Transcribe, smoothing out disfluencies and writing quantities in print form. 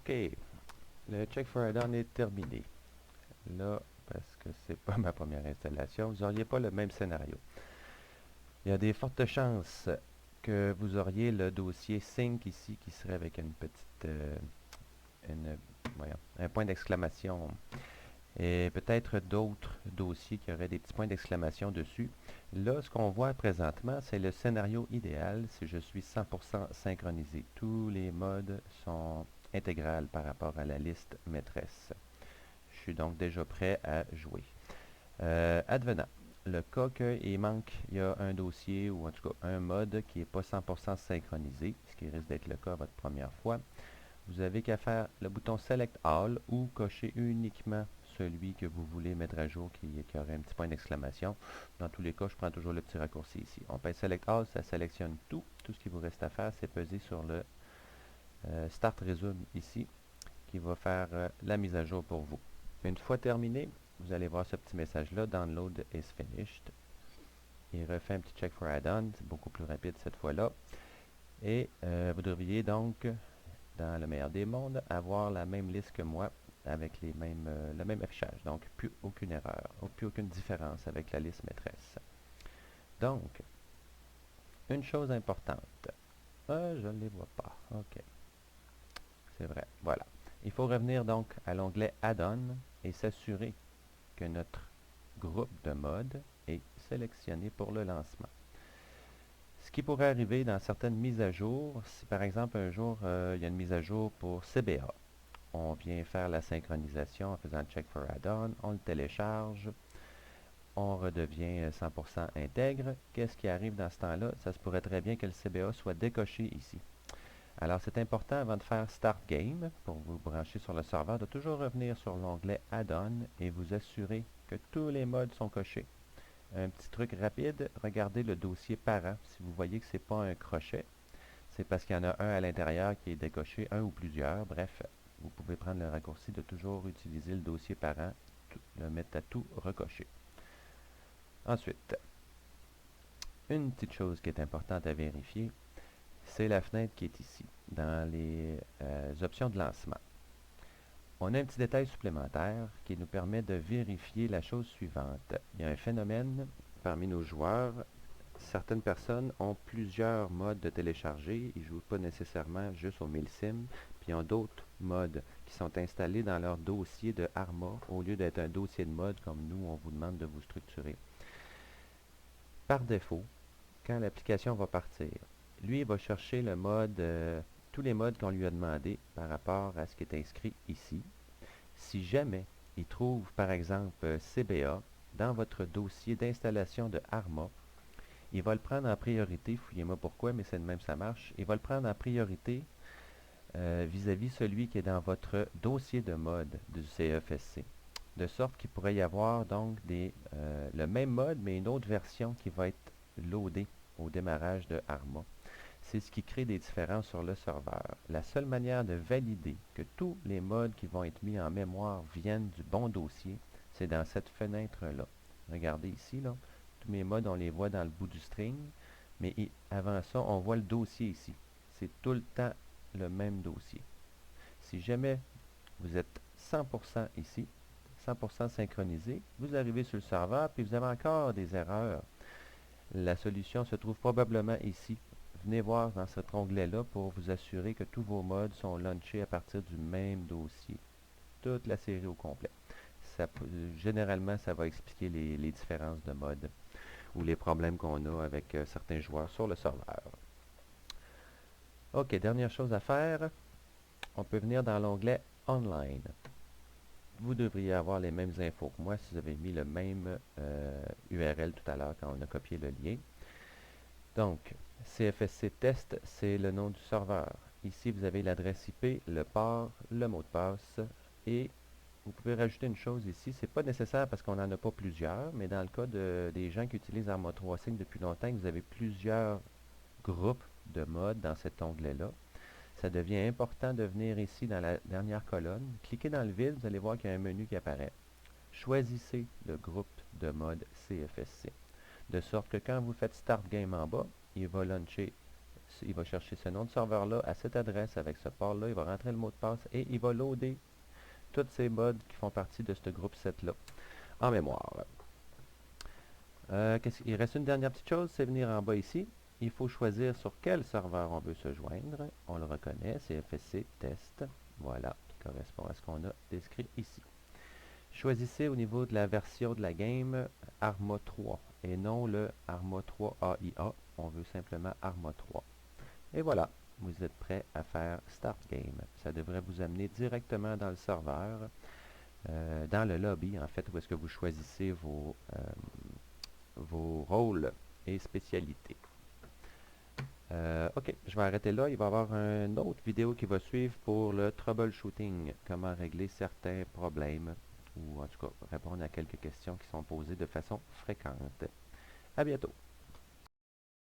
OK, le Check for Add-on est terminé. Là, parce que c'est pas ma première installation, vous n'auriez pas le même scénario. Il y a des fortes chances que vous auriez le dossier sync ici qui serait avec une petite, voyons, un point d'exclamation et peut-être d'autres dossiers qui auraient des petits points d'exclamation dessus. Là, ce qu'on voit présentement, c'est le scénario idéal si je suis 100% synchronisé. Tous les modes sont intégrales par rapport à la liste maîtresse. Je suis donc déjà prêt à jouer. Advenant, le cas qu'il manque, il y a un dossier ou en tout cas un mode qui n'est pas 100% synchronisé, ce qui risque d'être le cas votre première fois, vous avez qu'à faire le bouton Select All ou cocher uniquement celui que vous voulez mettre à jour qui aurait un petit point d'exclamation. Dans tous les cas, je prends toujours le petit raccourci ici. On pèse Select All, ça sélectionne tout. Tout ce qui vous reste à faire, c'est peser sur le Start Resume ici, qui va faire la mise à jour pour vous. Une fois terminé, vous allez voir ce petit message-là, Download is finished. Il refait un petit check for add-on, c'est beaucoup plus rapide cette fois-là. Et vous devriez donc, dans le meilleur des mondes, avoir la même liste que moi, avec le même affichage. Donc, plus aucune erreur, plus aucune différence avec la liste maîtresse. Donc, une chose importante. Je ne les vois pas. OK. C'est vrai. Voilà. Il faut revenir donc à l'onglet Add-on et s'assurer que notre groupe de mode est sélectionné pour le lancement. Ce qui pourrait arriver dans certaines mises à jour, si par exemple un jour il y a une mise à jour pour CBA, on vient faire la synchronisation en faisant check for add-on, on le télécharge, on redevient 100% intègre. Qu'est-ce qui arrive dans ce temps-là? Ça se pourrait très bien que le CBA soit décoché ici. Alors c'est important avant de faire Start Game, pour vous brancher sur le serveur, de toujours revenir sur l'onglet Add-on et vous assurer que tous les modes sont cochés. Un petit truc rapide, regardez le dossier parent. Si vous voyez que ce n'est pas un crochet, c'est parce qu'il y en a un à l'intérieur qui est décoché, un ou plusieurs. Bref, vous pouvez prendre le raccourci de toujours utiliser le dossier parent, le mettre à tout recocher. Ensuite, une petite chose qui est importante à vérifier, c'est la fenêtre qui est ici, dans les options de lancement. On a un petit détail supplémentaire qui nous permet de vérifier la chose suivante. Il y a un phénomène parmi nos joueurs. Certaines personnes ont plusieurs modes de télécharger. Ils ne jouent pas nécessairement juste au MailSim. Puis ils ont d'autres modes qui sont installés dans leur dossier de Arma au lieu d'être un dossier de mode comme nous, on vous demande de vous structurer. Par défaut, quand l'application va partir, lui il va chercher le mode, tous les modes qu'on lui a demandé par rapport à ce qui est inscrit ici. Si jamais il trouve par exemple CBA dans votre dossier d'installation de Arma, il va le prendre en priorité, fouillez-moi pourquoi, mais c'est de même ça marche, il va le prendre en priorité vis-à-vis celui qui est dans votre dossier de mode du CFSC. De sorte qu'il pourrait y avoir donc le même mode, mais une autre version qui va être loadée au démarrage de Arma. C'est ce qui crée des différences sur le serveur. La seule manière de valider que tous les modes qui vont être mis en mémoire viennent du bon dossier, c'est dans cette fenêtre-là. Regardez ici, là, tous mes modes, on les voit dans le bout du string, mais avant ça, on voit le dossier ici. C'est tout le temps le même dossier. Si jamais vous êtes 100% ici, 100% synchronisé, vous arrivez sur le serveur, puis vous avez encore des erreurs. La solution se trouve probablement ici. Venez voir dans cet onglet-là pour vous assurer que tous vos modes sont launchés à partir du même dossier. Toute la série au complet. Généralement, ça va expliquer les différences de mode ou les problèmes qu'on a avec certains joueurs sur le serveur. OK, dernière chose à faire, on peut venir dans l'onglet Online. Vous devriez avoir les mêmes infos que moi si vous avez mis le même URL tout à l'heure quand on a copié le lien. Donc, CFSC test, c'est le nom du serveur. Ici, vous avez l'adresse IP, le port, le mot de passe et vous pouvez rajouter une chose ici. C'est pas nécessaire parce qu'on n'en a pas plusieurs, mais dans le cas des gens qui utilisent Arma 3 Sync depuis longtemps, vous avez plusieurs groupes de modes dans cet onglet-là. Ça devient important de venir ici dans la dernière colonne. Cliquez dans le vide, vous allez voir qu'il y a un menu qui apparaît. Choisissez le groupe de mode CFSC. De sorte que quand vous faites Start Game en bas, il va launcher il va chercher ce nom de serveur-là à cette adresse avec ce port-là, il va rentrer le mot de passe et il va loader tous ces mods qui font partie de ce groupe set là en mémoire. Il reste une dernière petite chose, c'est venir en bas ici. Il faut choisir sur quel serveur on veut se joindre. On le reconnaît, c'est FSC test. Voilà, qui correspond à ce qu'on a décrit ici. Choisissez au niveau de la version de la game Arma 3 et non le Arma 3 AIA. On veut simplement Arma 3. Et voilà, vous êtes prêt à faire Start Game. Ça devrait vous amener directement dans le serveur, dans le lobby en fait, où est-ce que vous choisissez vos rôles et spécialités. Ok, je vais arrêter là. Il va y avoir une autre vidéo qui va suivre pour le troubleshooting, comment régler certains problèmes, ou en tout cas répondre à quelques questions qui sont posées de façon fréquente. À bientôt!